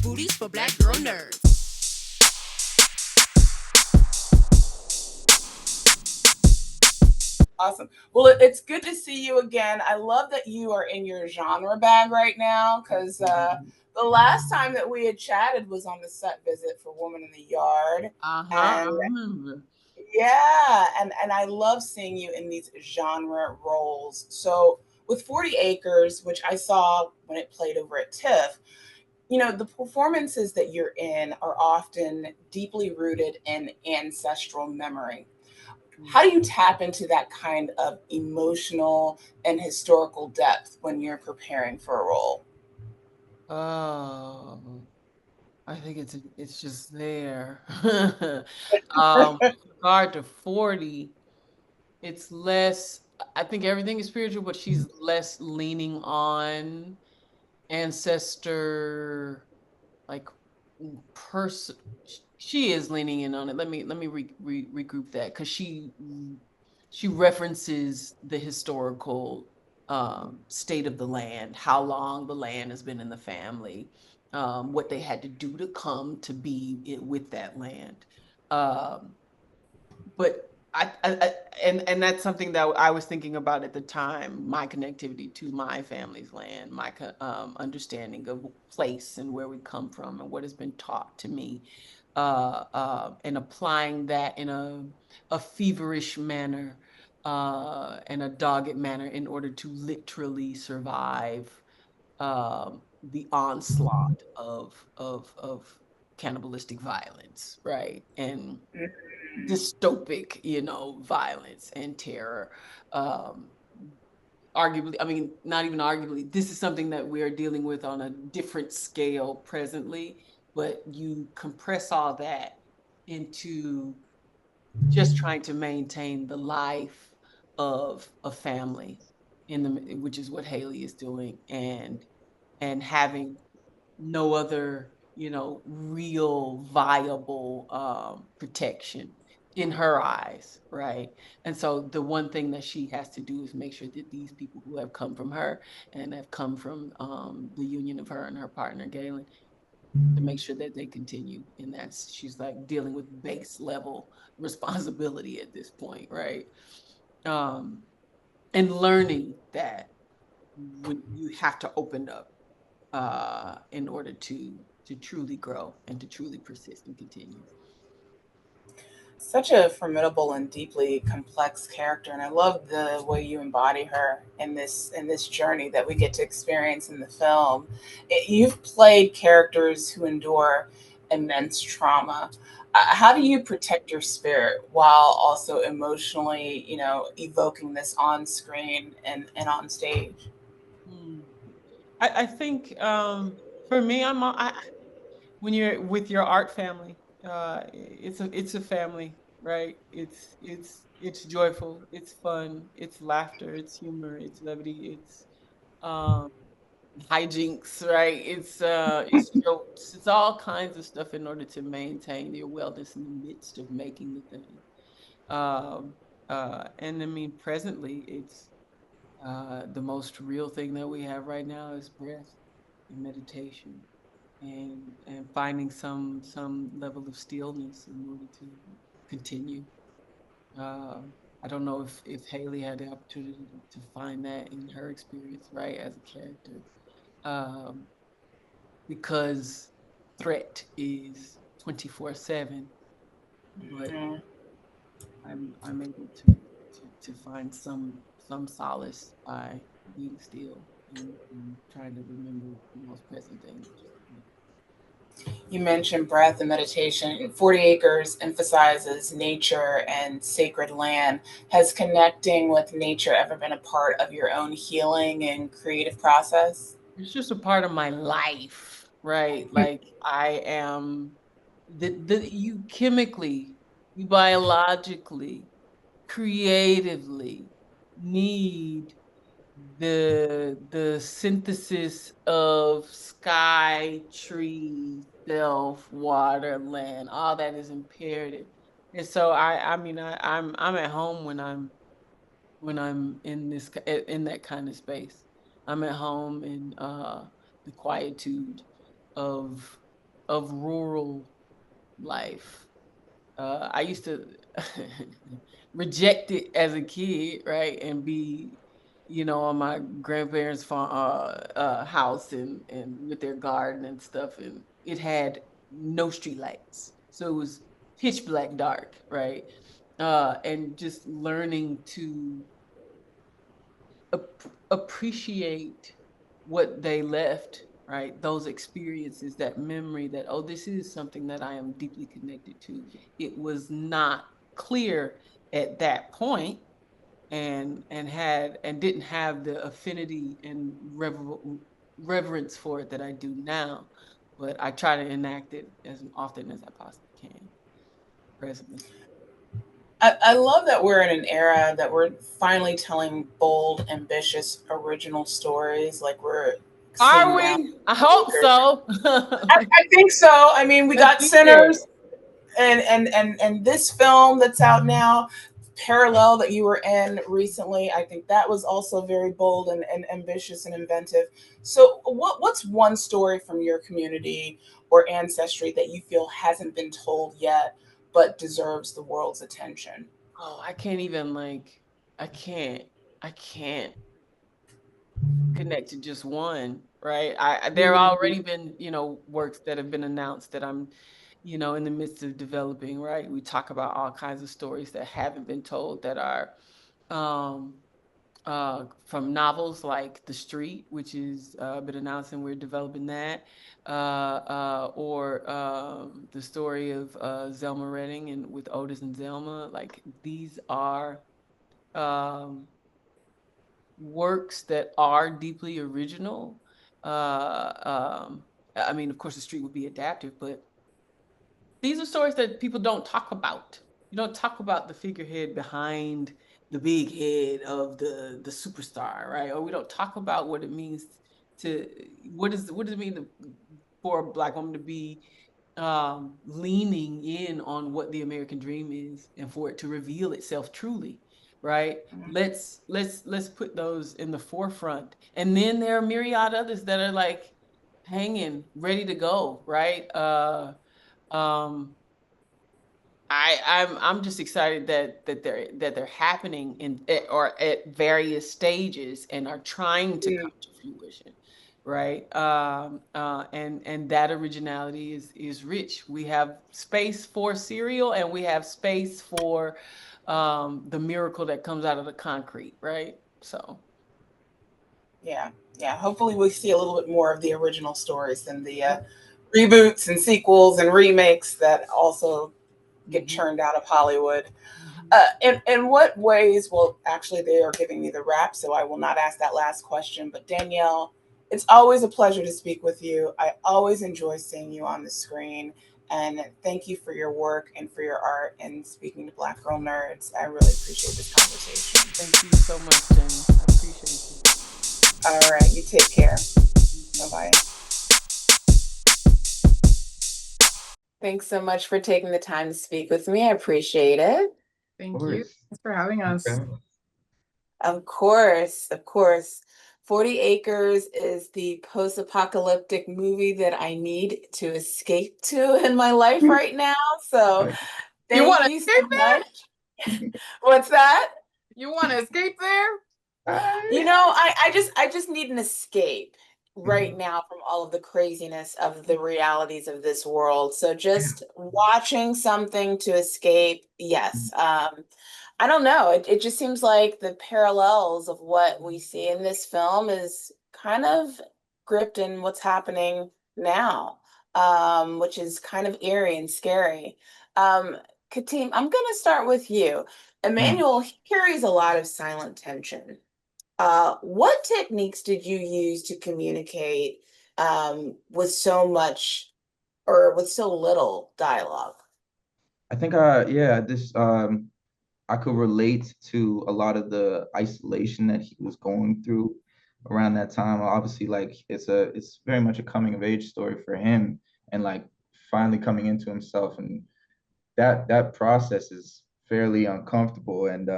booties for black girl nerds. Awesome. Well, it's good to see you again. I love that you are in your genre bag right now because the last time that we had chatted was on the set visit for Woman in the Yard. I And remember. yeah, and I love seeing you in these genre roles. So with 40 Acres, which I saw when it played over at TIFF, the performances that you're in are often deeply rooted in ancestral memory. How do you tap into that kind of emotional and historical depth when you're preparing for a role? Oh, I think it's just there. With regard to 40, it's less. I think everything is spiritual, but she's less leaning on ancestor, like person. She is leaning in on it. Let me regroup that because she references the historical state of the land, how long the land has been in the family, what they had to do to come to be with that land. Um, but and that's something that I was thinking about at the time. My connectivity to my family's land, my understanding of place and where we come from and what has been taught to me, and applying that in a feverish manner, and a dogged manner in order to literally survive the onslaught of cannibalistic violence, right? And dystopic, violence and terror. Um, Arguably, I mean, not even arguably, this is something that we are dealing with on a different scale presently, but you compress all that into just trying to maintain the life of a family which is what Hailey is doing, and having no other, real viable protection in her eyes, right? And so the one thing that she has to do is make sure that these people who have come from her and have come from the union of her and her partner Galen, to make sure that they continue. And that's, she's like dealing with base level responsibility at this point, right? Um, and learning that when you have to open up in order to truly grow and to truly persist and continue. Such a formidable and deeply complex character, and I love the way you embody her in this journey that we get to experience in the film. You've played characters who endure immense trauma. How do you protect your spirit while also emotionally, evoking this on screen and on stage? Hmm. I think for me, when you're with your art family, it's a family, right? It's joyful, it's fun, it's laughter, it's humor, it's levity, it's um hijinks, right? It's jokes, it's all kinds of stuff in order to maintain your wellness in the midst of making the thing. Um, and I mean, presently, it's the most real thing that we have right now is breath and meditation, and finding some level of stillness in order to continue. Uh, I don't know if Haley had the opportunity to find that in her experience, right, as a character, um, because threat is 24/7, but Mm. I'm able to find some solace by being still and trying to remember the most present thing, which is the You mentioned breath and meditation. 40 Acres emphasizes nature and sacred land. Has connecting with nature ever been a part of your own healing and creative process? It's just a part of my life, right? Like I am you chemically, you biologically, creatively need the synthesis of sky, tree, self, water, land, all that is imperative. And so I'm at home when I'm in in that kind of space. I'm at home in the quietude of of rural life. I used to reject it as a kid, right, and be, on my grandparents' farm, house, and with their garden and stuff, and it had no street lights, so it was pitch black dark, right, and just learning to appreciate what they left, right? Those experiences, that memory, that, oh, this is something that I am deeply connected to. It was not clear at that point, and didn't have the affinity and reverence for it that I do now. But I try to enact it as often as I possibly can presently. I love that we're in an era that we're finally telling bold, ambitious, original stories. Like we're Are seeing now. we? I hope so. I think so. I mean, we Let's got get there. Sinners, and this film that's out now, Parallel, that you were in recently. I think that was also very bold and ambitious and inventive. So, what's one story from your community or ancestry that you feel hasn't been told yet, but deserves the world's attention? Oh, I can't even I can't I can't connect to just one, right? There Mhm. already been, works that have been announced that I'm, in the midst of developing, right? We talk about all kinds of stories that haven't been told that are um from novels like The Street, which is been announced and we're developing that, or the story of Zelma Redding and with Otis and Zelma. Like these are um, works that are deeply original. I mean, of course, The Street would be adaptive, but these are stories that people don't talk about. You don't talk about the figurehead behind the big head of the superstar, right? Or we don't talk about what it means to what does it mean for a Black woman to be leaning in on what the American dream is and for it to reveal itself truly, right? Let's put those in the forefront, and then there are myriad others that are like hanging ready to go, right? Um, I'm just excited that they're happening or at various stages and are trying to come to fruition, right? And that originality is rich. We have space for cereal, and we have space for the miracle that comes out of the concrete, right? So Yeah, yeah. Hopefully, we see a little bit more of the original stories than the reboots and sequels and remakes that also get mhm, churned out of Hollywood. mhm. In what ways? Well, actually, they are giving me the wrap, so I will not ask that last question. But Danielle, it's always a pleasure to speak with you. I always enjoy seeing you on the screen. And thank you for your work and for your art and speaking to Black Girl Nerds. I really appreciate this conversation. Thank you so much, Jenny. I appreciate you. All right, you take care. You Bye too. bye. Thanks so much for taking the time to speak with me. I appreciate it. Of Thank you. course. Thanks for having Thanks for us. having us. Of course, of course. 40 Acres is the post apocalyptic movie that I need to escape to in my life right now. So You want thank to you so escape there? much. What's that? You want to escape there? I just need an escape right Mhm. now from all of the craziness of the realities of this world. So Yeah. just watching something to escape, yes. Mhm. I don't know. It just seems like the parallels of what we see in this film is kind of gripped in what's happening now, which is kind of eerie and scary. Um, Kataem, I'm going to start with you. Mhm. Emmanuel, he carries a lot of silent tension. What techniques did you use to communicate with so much or with so little dialogue? I think yeah, this I could relate to a lot of the isolation that he was going through around that time. Obviously, like it's very much a coming of age story for him, and like finally coming into himself, and that process is fairly uncomfortable, and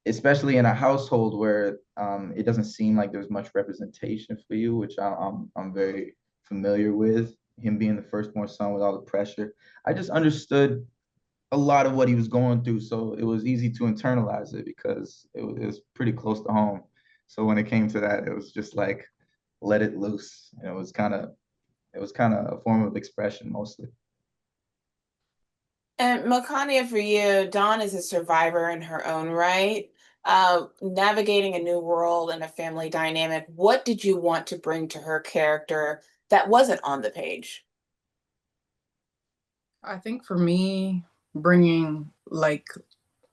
especially in a household where it doesn't seem like there's much representation for you, which I'm very familiar with. him being the firstborn son with all the pressure. I just understood a lot of what he was going through, so it was easy to internalize it because it was pretty close to home. So when it came to that, it was just like let it loose. And it was kind of a form of expression mostly. And Milcania, for you, Dawn is a survivor in her own right. Navigating a new world and a family dynamic, what did you want to bring to her character that wasn't on the page? I think for me, bringing like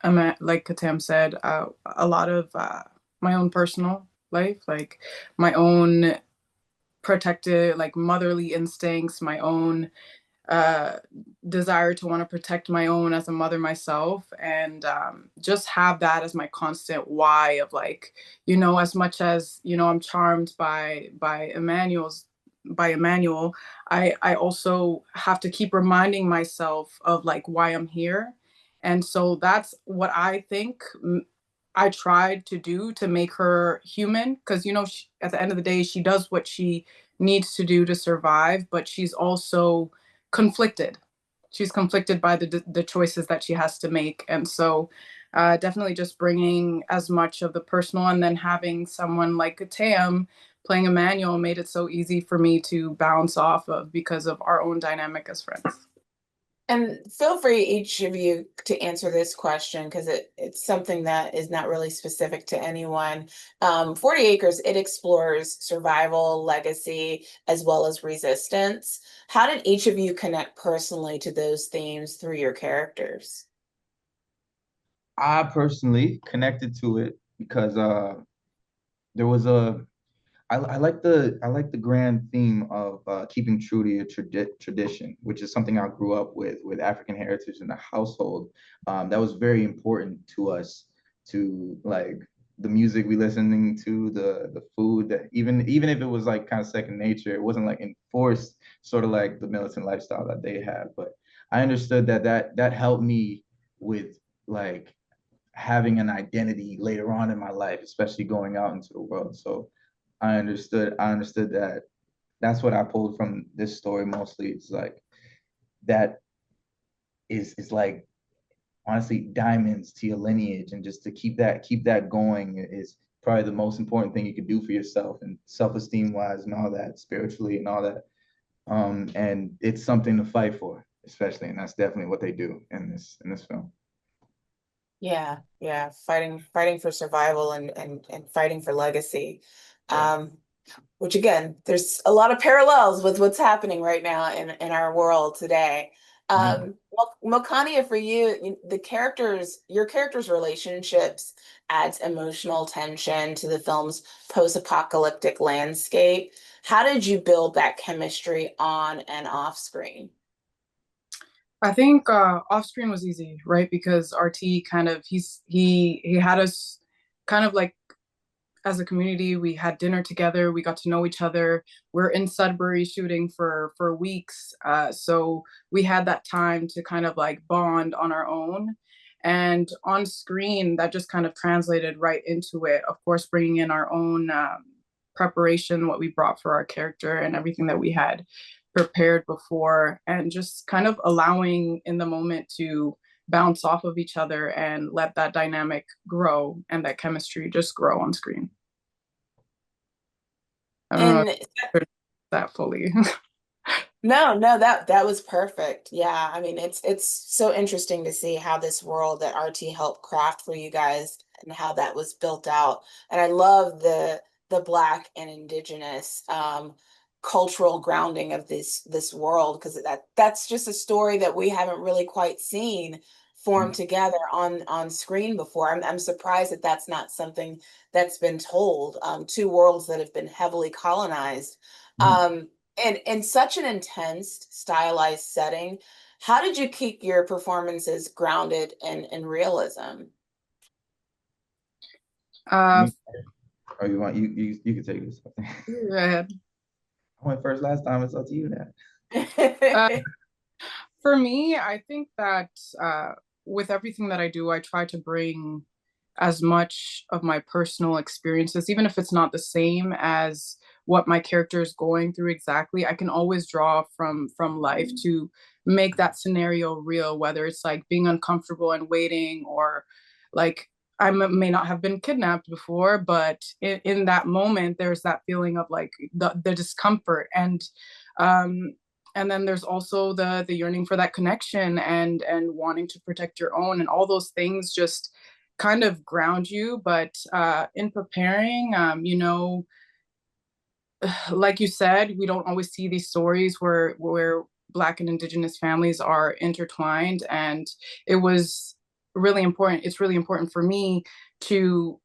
Kataem said, a lot of my own personal life, like my own protected, like motherly instincts, my own uh, desire to want to protect my own as a mother myself, and just have that as my constant why of like, as much as I'm charmed by Emanuel, I also have to keep reminding myself of like why I'm here. And so that's what I think I tried to do to make her human, because at the end of the day, she does what she needs to do to survive, but she's also conflicted. She's conflicted by the choices that she has to make. And so definitely just bringing as much of the personal, and then having someone like Kataem playing Emanuel made it so easy for me to bounce off of because of our own dynamic as friends. And feel free, each of you, to answer this question because it's something that is not really specific to anyone. 40 Acres, it explores survival, legacy, as well as resistance. How did each of you connect personally to those themes through your characters? I personally connected to it because there was a I like the grand theme of keeping true to your tradition, which is something I grew up with African heritage in the household. That was very important to us, to like the music we listening to, the food that even if it was like kind of second nature, it wasn't like enforced, sort of like the militant lifestyle that they have. But I understood that helped me with like having an identity later on in my life, especially going out into the world. So I understood that that's what I pulled from this story mostly. It's like that is like honestly diamonds to your lineage, and just to keep that going is probably the most important thing you could do for yourself and self-esteem wise and all that, spiritually and all that. And it's something to fight for, especially, and that's definitely what they do in this film. Yeah, yeah, fighting for survival and fighting for legacy. Yeah. Which again, there's a lot of parallels with what's happening right now in our world today. Mhm. Well, Milcania, for you, your characters' relationships adds emotional tension to the film's post-apocalyptic landscape. How did you build that chemistry on and off screen? I think off screen was easy, right? Because RT kind of he had us kind of like as a community. We had dinner together. We got to know each other. We're in Sudbury shooting for weeks, so we had that time to kind of like bond on our own. And on screen, that just kind of translated right into it. Of course, bringing in our own preparation, what we brought for our character, and everything that we had prepared before, and just kind of allowing in the moment to bounce off of each other and let that dynamic grow and that chemistry just grow on screen. I don't know And if that fully. no, that was perfect. Yeah, I mean it's so interesting to see how this world that RT helped craft for you guys and how that was built out. And I love the Black and Indigenous cultural grounding of this world because that's just a story that we haven't really quite seen formed together on screen before. I'm surprised that that's not something that's been told. Two worlds that have been heavily colonized. Mhm. And in such an intense, stylized setting, how did you keep your performances grounded in realism? uh, Me? Or you want you can take this. go ahead. I went first last time. It's up to you now. Uh, for me, I think that with everything that I do, I try to bring as much of my personal experiences, even if it's not the same as what my character is going through exactly, I can always draw from life to make that scenario real, whether it's like being uncomfortable and waiting, or like may not have been kidnapped before, but in that moment, there's that feeling of like the discomfort, and then there's also the yearning for that connection and wanting to protect your own, and all those things just kind of ground you. But in preparing, like you said, we don't always see these stories where Black and Indigenous families are intertwined, and it was really important. It's really important for me to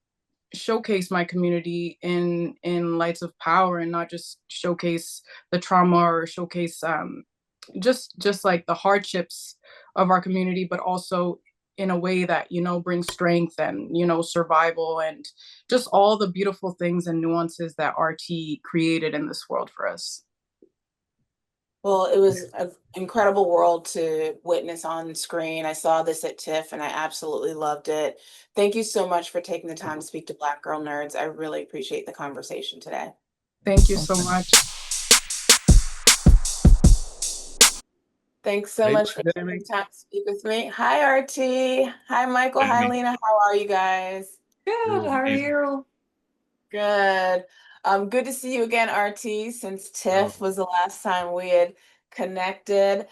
showcase my community in lights of power, and not just showcase the trauma, or showcase just like the hardships of our community, but also in a way that brings strength and survival, and just all the beautiful things and nuances that RT created in this world for us. Well, it was an incredible world to witness on screen. I saw this at TIFF and I absolutely loved it. Thank you so much for taking the time to speak to Black Girl Nerds. I really appreciate the conversation today. Thank you so much. Thanks so much for taking the time to speak with me. Hi, RT. Hi, Michael. Hi, Lena. How are you guys? Good. How are you? Good. Good to see you again, RT, since TIFF was the last time we had connected.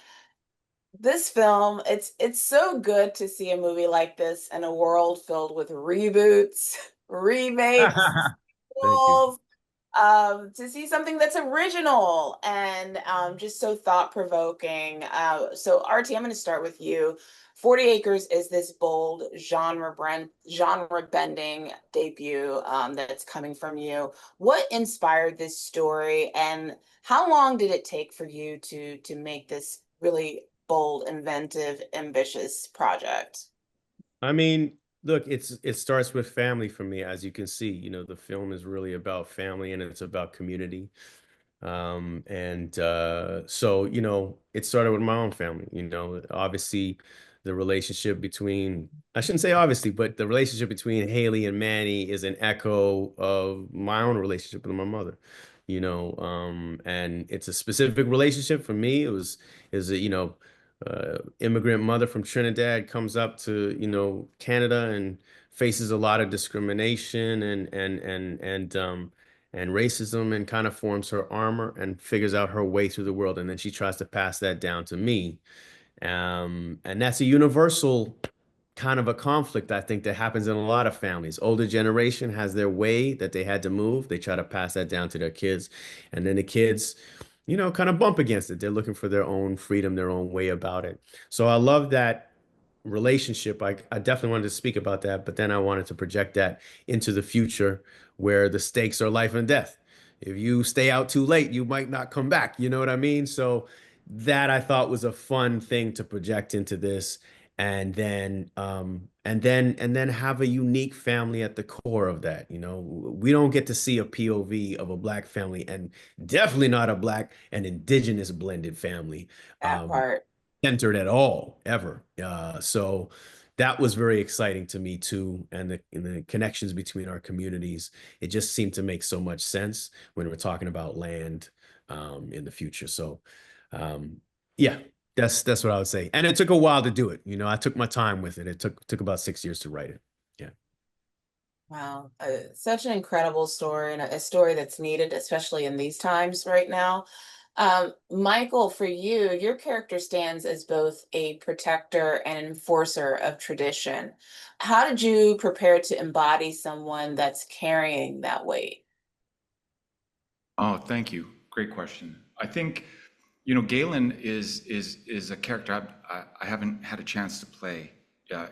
This film, it's so good to see a movie like this in a world filled with reboots, remakes, sequels, to see something that's original and just so thought-provoking. So RT, I'm going to start with you. 40 Acres is this bold genre-bending debut that's coming from you. What inspired this story, and how long did it take for you to make this really bold, inventive, ambitious project? I mean, look, it starts with family for me, as you can see. The film is really about family and it's about community. So, it started with my own family. Obviously the relationship between, I shouldn't say obviously, but the relationship between Hailey and Manny is an echo of my own relationship with my mother. And it's a specific relationship for me. Immigrant mother from Trinidad comes up to, Canada and faces a lot of discrimination and racism, and kind of forms her armor and figures out her way through the world. And then she tries to pass that down to me. And that's a universal kind of a conflict, I think, that happens in a lot of families. Older generation has their way that they had to move. They try to pass that down to their kids. And then the kids, kind of bump against it. They're looking for their own freedom, their own way about it. So I love that relationship. I definitely wanted to speak about that, but then I wanted to project that into the future where the stakes are life and death. If you stay out too late, you might not come back. You know what I mean? So that I thought was a fun thing to project into this. And then have a unique family at the core of that. We don't get to see a POV of a Black family, and definitely not a Black and Indigenous blended family. That part. Centered at all, ever. So that was very exciting to me too. And the connections between our communities, it just seemed to make so much sense when we're talking about land in the future. So yeah, that's what I would say. And it took a while to do it. I took my time with it. It took about 6 years to write it. Yeah. Wow, such an incredible story, and a story that's needed, especially in these times right now. Michael, for you, your character stands as both a protector and an enforcer of tradition. How did you prepare to embody someone that's carrying that weight? Oh, thank you. Great question. I think, Galen is a character I haven't had a chance to play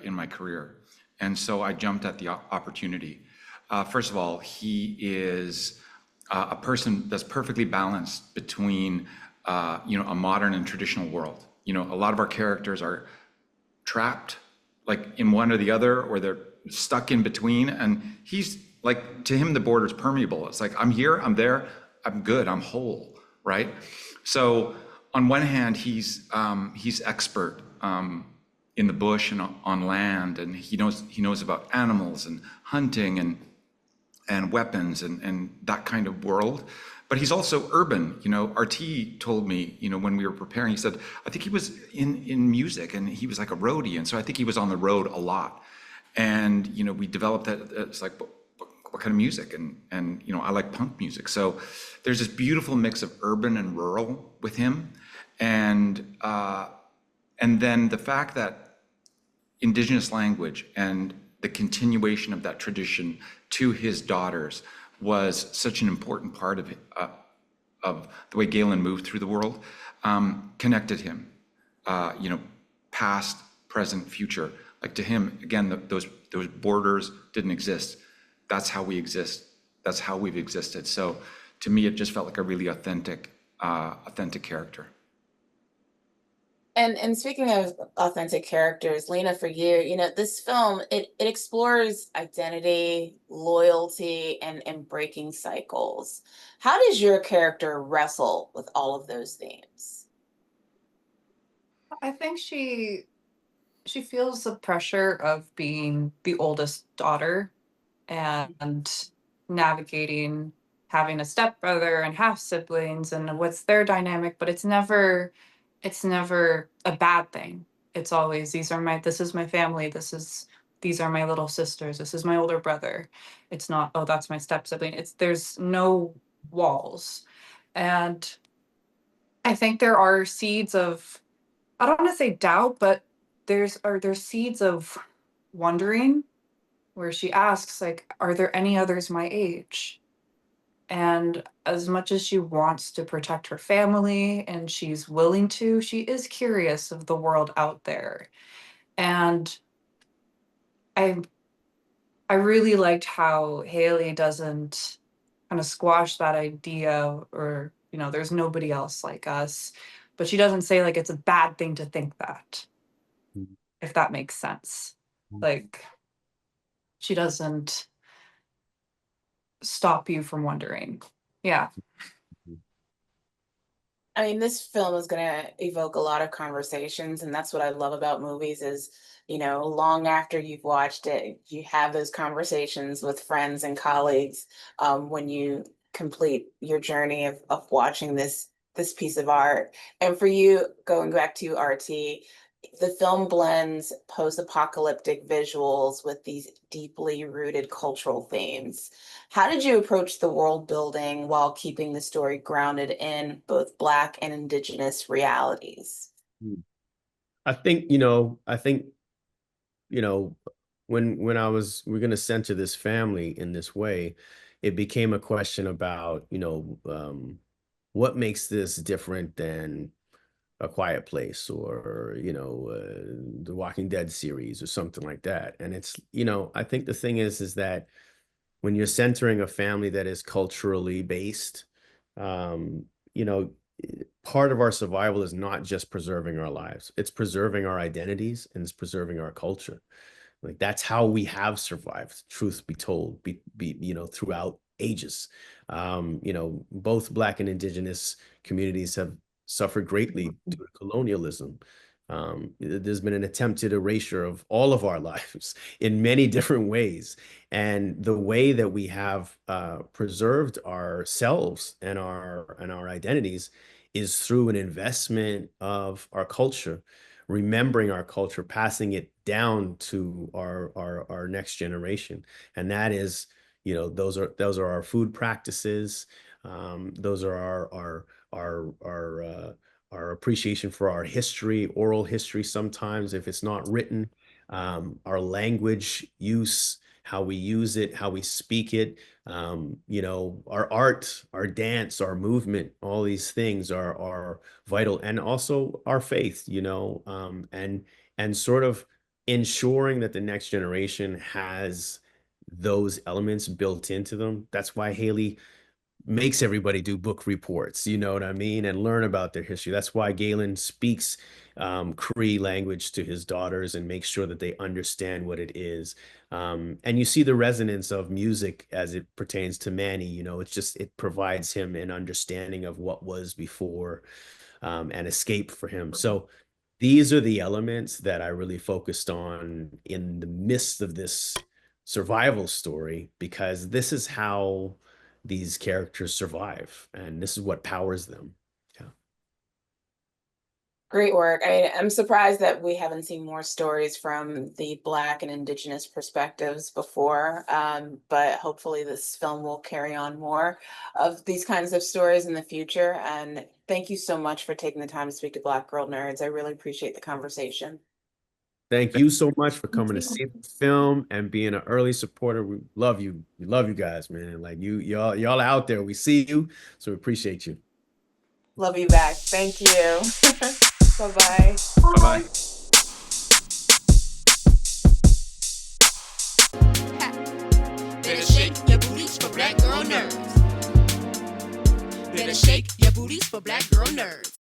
in my career. And so I jumped at the opportunity. First of all, he is a person that's perfectly balanced between, a modern and traditional world. A lot of our characters are trapped like in one or the other, or they're stuck in between. And he's like, to him, the border's permeable. It's like, I'm here, I'm there, I'm good, I'm whole, right? So on one hand, he's expert in the bush and on land, and he knows about animals and hunting, and weapons and that kind of world. But he's also urban. You know, RT told me, you know, when we were preparing, he said, I think he was in music and he was like a roadie. And so I think he was on the road a lot. And, you know, we developed that. It's like, what kind of music? And, you know, I like punk music. So there's this beautiful mix of urban and rural with him. And then the fact that Indigenous language and the continuation of that tradition to his daughters was such an important part of the way Galen moved through the world, connected him, you know, past, present, future. Like to him, again, those borders didn't exist. That's how we exist. That's how we've existed. So to me, it just felt like a really authentic character. And speaking of authentic characters, Lena, for you, you know, this film, it explores identity, loyalty, and breaking cycles. How does your character wrestle with all of those themes? I think she feels the pressure of being the oldest daughter and navigating having a stepbrother and half siblings and what's their dynamic, but it's never a bad thing. It's always this is my family, these are my little sisters, this is my older brother. It's not, oh, that's my step sibling. There's no walls. And I think there are seeds of, I don't want to say doubt, but there's seeds of wondering where she asks, like, are there any others my age? And as much as she wants to protect her family and she's willing to, she is curious of the world out there. And I really liked how Hailey doesn't kind of squash that idea or, you know, there's nobody else like us. But she doesn't say like it's a bad thing to think that, if that makes sense. Like, she doesn't stop you from wondering. Yeah. I mean, this film is going to evoke a lot of conversations, and that's what I love about movies is, you know, long after you've watched it, you have those conversations with friends and colleagues when you complete your journey of watching this piece of art. And for you, going back to RT, the film blends post-apocalyptic visuals with these deeply rooted cultural themes. How did you approach the world building while keeping the story grounded in both Black and Indigenous realities? I think, when we're going to center this family in this way, it became a question about, what makes this different than A Quiet Place or, the Walking Dead series or something like that. And it's, I think the thing is that when you're centering a family that is culturally based, part of our survival is not just preserving our lives, it's preserving our identities and it's preserving our culture. Like that's how we have survived, truth be told, throughout ages. Both Black and Indigenous communities have suffered greatly due to colonialism. There's been an attempted erasure of all of our lives in many different ways. And the way that we have preserved ourselves and our identities is through an investment of our culture, remembering our culture, passing it down to our next generation. And that is, those are our food practices. Those are our appreciation for our history, oral history sometimes, if it's not written, our language use, how we use it, how we speak it, our art, our dance, our movement, all these things are vital. And also our faith, and sort of ensuring that the next generation has those elements built into them. That's why Hailey makes everybody do book reports, you know what I mean, and learn about their history. That's why Galen speaks Cree language to his daughters and makes sure that they understand what it is. And you see the resonance of music as it pertains to Manny. It provides him an understanding of what was before and escape for him. So these are the elements that I really focused on in the midst of this survival story, because this is how these characters survive, and this is what powers them. Yeah. Great work. I'm surprised that we haven't seen more stories from the Black and Indigenous perspectives before, but hopefully this film will carry on more of these kinds of stories in the future. And thank you so much for taking the time to speak to Black Girl Nerds. I really appreciate the conversation. Thank you so much for coming to see the film and being an early supporter. We love you. We love you guys, man. Like y'all out there. We see you, so we appreciate you. Love you back. Thank you. Bye-bye. Bye-bye. Better shake your booties for Black Girl Nerds. Better shake your booties for Black Girl Nerds.